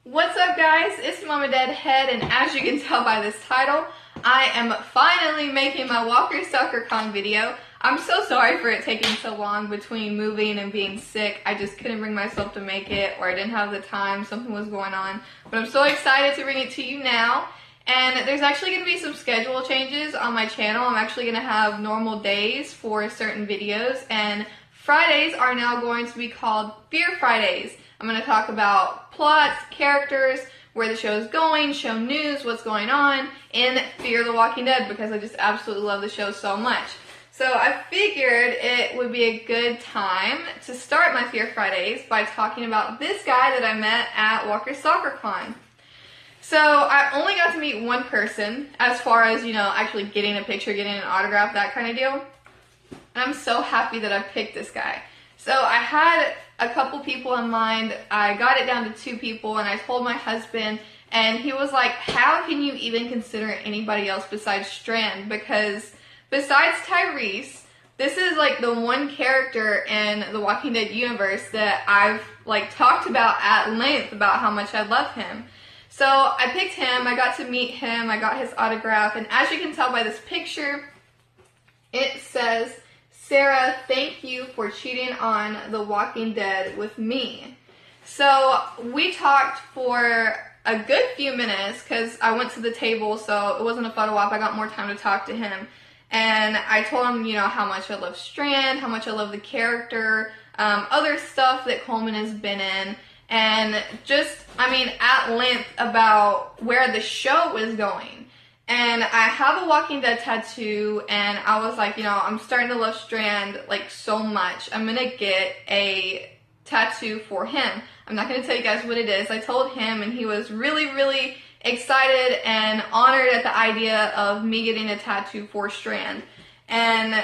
What's up, guys? It's Mama Deadhead, and as you can tell by this title, I am finally making my Walker Stalker Con video. I'm so sorry for it taking so long between moving and being sick. I just couldn't bring myself to make it, or I didn't have the time, something was going on. But I'm so excited to bring it to you now. And there's actually going to be some schedule changes on my channel. I'm actually going to have normal days for certain videos, and Fridays are now going to be called Fear Fridays. I'm going to talk about plots, characters, where the show is going, show news, what's going on in Fear the Walking Dead, because I just absolutely love the show so much. So I figured it would be a good time to start my Fear Fridays by talking about this guy that I met at Walker Stalker Con. So I only got to meet one person as far as, actually getting a picture, getting an autograph, that kind of deal. And I'm so happy that I picked this guy. So I had a couple people in mind. I got it down to 2 people, and I told my husband, and he was like, how can you even consider anybody else besides Strand? Because besides Tyrese, this is like the one character in the Walking Dead universe that I've talked about at length about how much I love him. So I picked him, I got to meet him, I got his autograph, and as you can tell by this picture, it says, "Sarah, thank you for cheating on The Walking Dead with me." So we talked for a good few minutes because I went to the table, so it wasn't a photo op. I got more time to talk to him. And I told him, how much I love Strand, how much I love the character, other stuff that Coleman has been in, and just, at length about where the show is going. And I have a Walking Dead tattoo, and I was like, I'm starting to love Strand, so much. I'm gonna get a tattoo for him. I'm not gonna tell you guys what it is. I told him, and he was really, really excited and honored at the idea of me getting a tattoo for Strand. And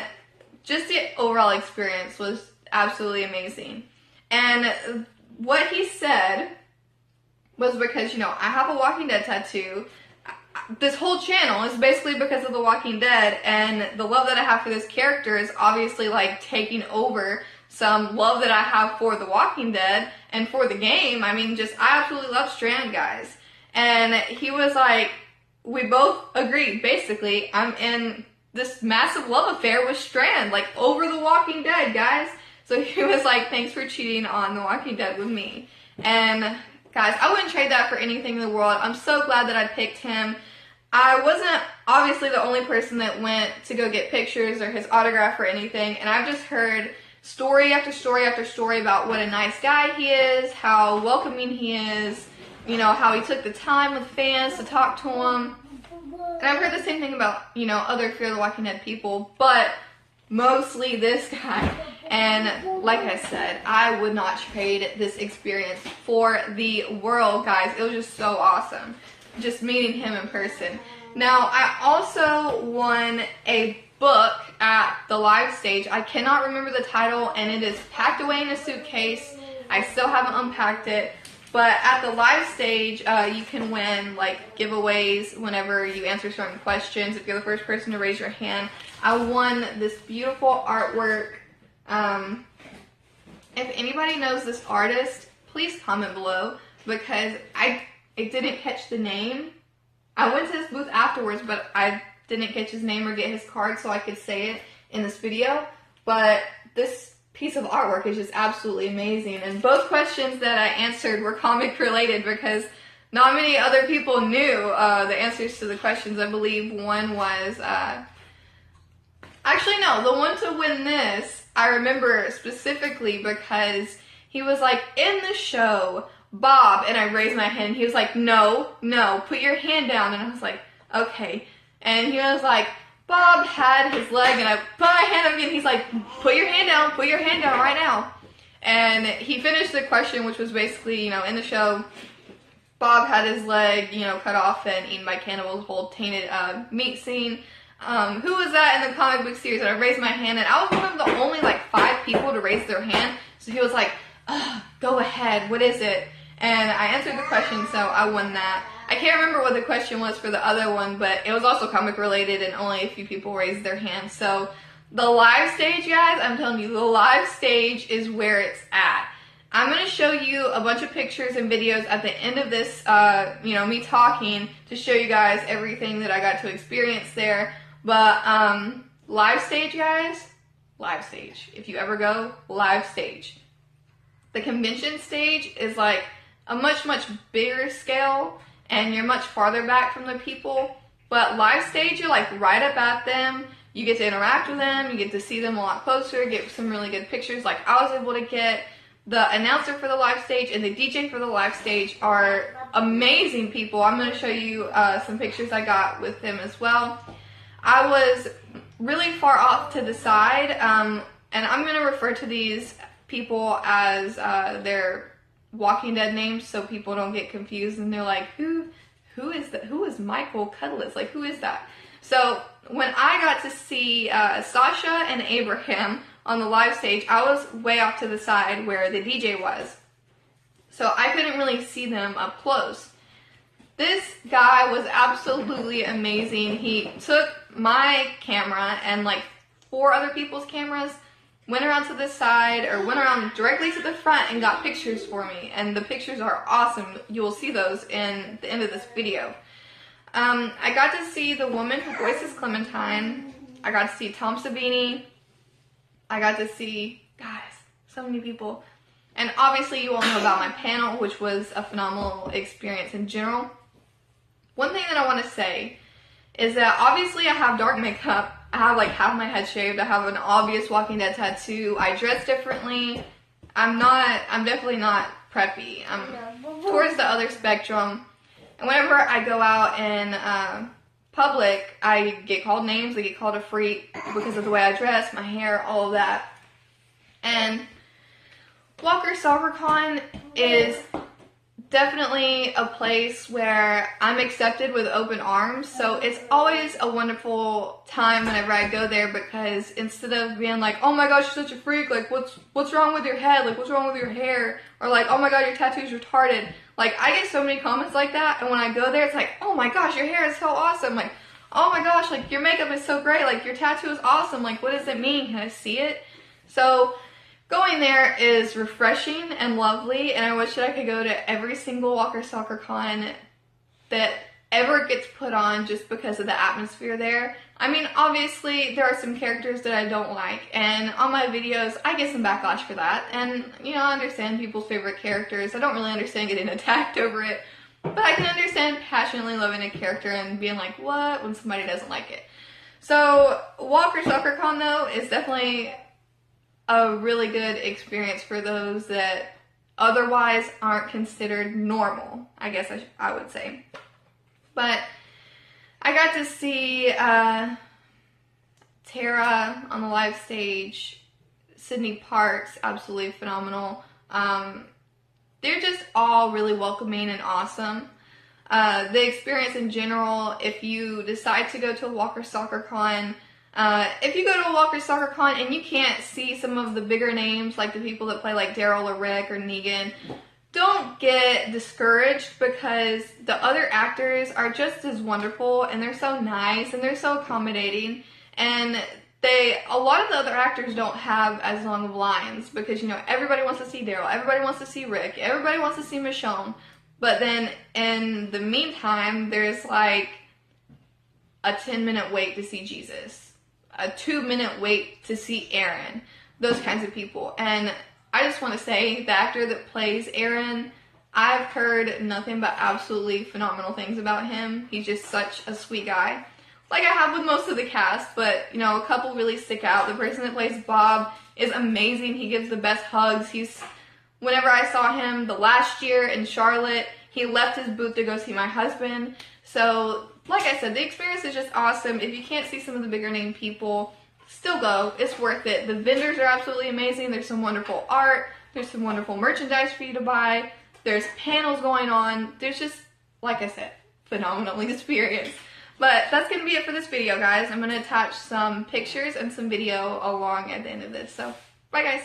just the overall experience was absolutely amazing. And what he said was because, I have a Walking Dead tattoo. This whole channel is basically because of The Walking Dead, and the love that I have for this character is obviously taking over some love that I have for The Walking Dead and for the game. I absolutely love Strand, guys. And he was like, we both agreed, basically, I'm in this massive love affair with Strand, over The Walking Dead, guys. So he was like, thanks for cheating on The Walking Dead with me. And guys, I wouldn't trade that for anything in the world. I'm so glad that I picked him. I wasn't obviously the only person that went to go get pictures or his autograph or anything, and I've just heard story after story after story about what a nice guy he is, how welcoming he is, how he took the time with fans to talk to him. And I've heard the same thing about, other Fear the Walking Dead people, but mostly this guy. And like I said, I would not trade this experience for the world, guys. It was just so awesome, just meeting him in person. Now, I also won a book at the live stage. I cannot remember the title, and it is packed away in a suitcase. I still haven't unpacked it. But at the live stage, you can win giveaways whenever you answer certain questions. If you're the first person to raise your hand, I won this beautiful artwork. If anybody knows this artist, please comment below, because I didn't catch the name. I went to his booth afterwards, but I didn't catch his name or get his card so I could say it in this video. But this piece of artwork is just absolutely amazing, and both questions that I answered were comic related because not many other people knew the answers to the questions. I believe one was actually no, the one to win this I remember specifically because he was like, in the show, Bob, and I raised my hand, he was like, no, put your hand down, and I was like, okay, and he was like, Bob had his leg, and I put my hand up again. He's like, put your hand down right now. And he finished the question, which was basically, in the show, Bob had his leg, cut off and eaten by cannibals, whole tainted meat scene. Who was that in the comic book series? And I raised my hand, and I was one of the only 5 people to raise their hand. So he was like, go ahead, what is it? And I answered the question, so I won that. I can't remember what the question was for the other one, but it was also comic related, and only a few people raised their hands. So the live stage, guys, I'm telling you, the live stage is where it's at. I'm going to show you a bunch of pictures and videos at the end of this, me talking to show you guys everything that I got to experience there. But live stage, guys, live stage. If you ever go, live stage. The convention stage is like a much bigger scale, and you're much farther back from the people. But live stage, you're like right up at them. You get to interact with them. You get to see them a lot closer, get some really good pictures like I was able to get. The announcer for the live stage and the DJ for the live stage are amazing people. I'm going to show you some pictures I got with them as well. I was really far off to the side, and I'm going to refer to these people as their Walking Dead names so people don't get confused and they're like, who is that? Who is Michael Cudlitz? Like, who is that? So when I got to see Sasha and Abraham on the live stage, I was way off to the side where the DJ was. So I couldn't really see them up close. This guy was absolutely amazing. He took my camera and like 4 other people's cameras, went around to the side or went around directly to the front and got pictures for me. And the pictures are awesome. You will see those in the end of this video. I got to see the woman who voices Clementine. I got to see Tom Savini. I got to see, guys, so many people. And obviously you all know about my panel, which was a phenomenal experience in general. One thing that I want to say is that obviously I have dark makeup. I have like half my head shaved. I have an obvious Walking Dead tattoo. I dress differently. I'm definitely not preppy. I'm towards the other spectrum. And whenever I go out in public, I get called names, I get called a freak because of the way I dress, my hair, all of that. And Walker Stalker Con is definitely a place where I'm accepted with open arms, so it's always a wonderful time whenever I go there, because instead of being like, oh my gosh, you're such a freak, like what's wrong with your head, like what's wrong with your hair, or like, oh my god, your tattoo's retarded, like I get so many comments like that, and when I go there it's like, oh my gosh, your hair is so awesome, like oh my gosh, like your makeup is so great, like your tattoo is awesome, like what does it mean, can I see it? So going there is refreshing and lovely, and I wish that I could go to every single Walker Stalker Con that ever gets put on just because of the atmosphere there. I mean, obviously, there are some characters that I don't like, and on my videos, I get some backlash for that, and, I understand people's favorite characters. I don't really understand getting attacked over it, but I can understand passionately loving a character and being like, what, when somebody doesn't like it. So, Walker Stalker Con, though, is definitely a really good experience for those that otherwise aren't considered normal, I guess I would say. But I got to see Tara on the live stage, Sydney Parks, absolutely phenomenal. They're just all really welcoming and awesome. The experience in general, if you decide to go to a Walker Stalker Con, if you go to a Walker Stalker Con and you can't see some of the bigger names, like the people that play like Daryl or Rick or Negan, don't get discouraged, because the other actors are just as wonderful, and they're so nice and they're so accommodating, and a lot of the other actors don't have as long of lines, because everybody wants to see Daryl, everybody wants to see Rick, everybody wants to see Michonne, but then in the meantime there's like a 10-minute wait to see Jesus, a 2-minute wait to see Aaron, those kinds of people. And I just want to say, the actor that plays Aaron, I've heard nothing but absolutely phenomenal things about him. He's just such a sweet guy, like I have with most of the cast, but a couple really stick out. The person that plays Bob is amazing. He gives the best hugs. Whenever I saw him the last year in Charlotte, he left his booth to go see my husband. So like I said, the experience is just awesome. If you can't see some of the bigger name people, still go. It's worth it. The vendors are absolutely amazing. There's some wonderful art. There's some wonderful merchandise for you to buy. There's panels going on. There's just, like I said, phenomenal experience. But that's going to be it for this video, guys. I'm going to attach some pictures and some video along at the end of this. So, bye guys.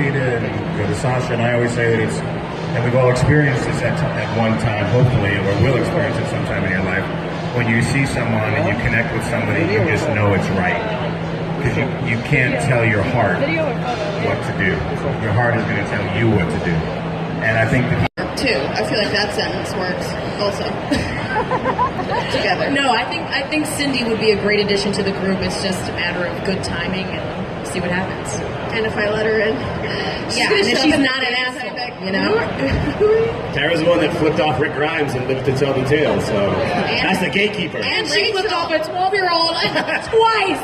Rosita and to Sasha, and I always say that it's, and we've all experienced this at one time, hopefully, or will experience it sometime in your life, when you see someone and you connect with somebody, you just know it's right. Because you can't tell your heart what to do. Your heart is going to tell you what to do. And I think that too. I feel like that sentence works also. Together. No, I think Cindy would be a great addition to the group. It's just a matter of good timing and see what happens. And if I let her in, and if she's not an asshole, you know. Tara's the one that flipped off Rick Grimes and lived to tell the tale, so that's the gatekeeper. And she flipped off a 12-year-old twice.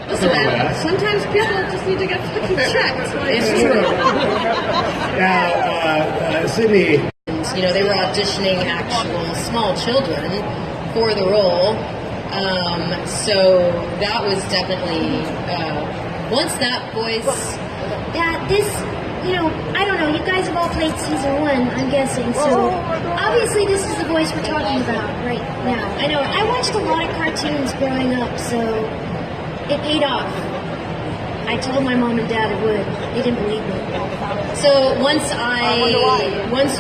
Listen, man, sometimes people just need to get fucking checked. It's true. Now, Sydney. You know, they were auditioning actual small children for the role. So that was definitely, once that voice... Yeah, this, you know, I don't know, you guys have all played season 1, I'm guessing, so obviously this is the voice we're talking about right now. I know, I watched a lot of cartoons growing up, so it paid off. I told my mom and dad it would. They didn't believe me. So once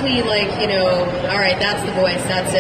we like, you know, all right, that's the voice, that's it.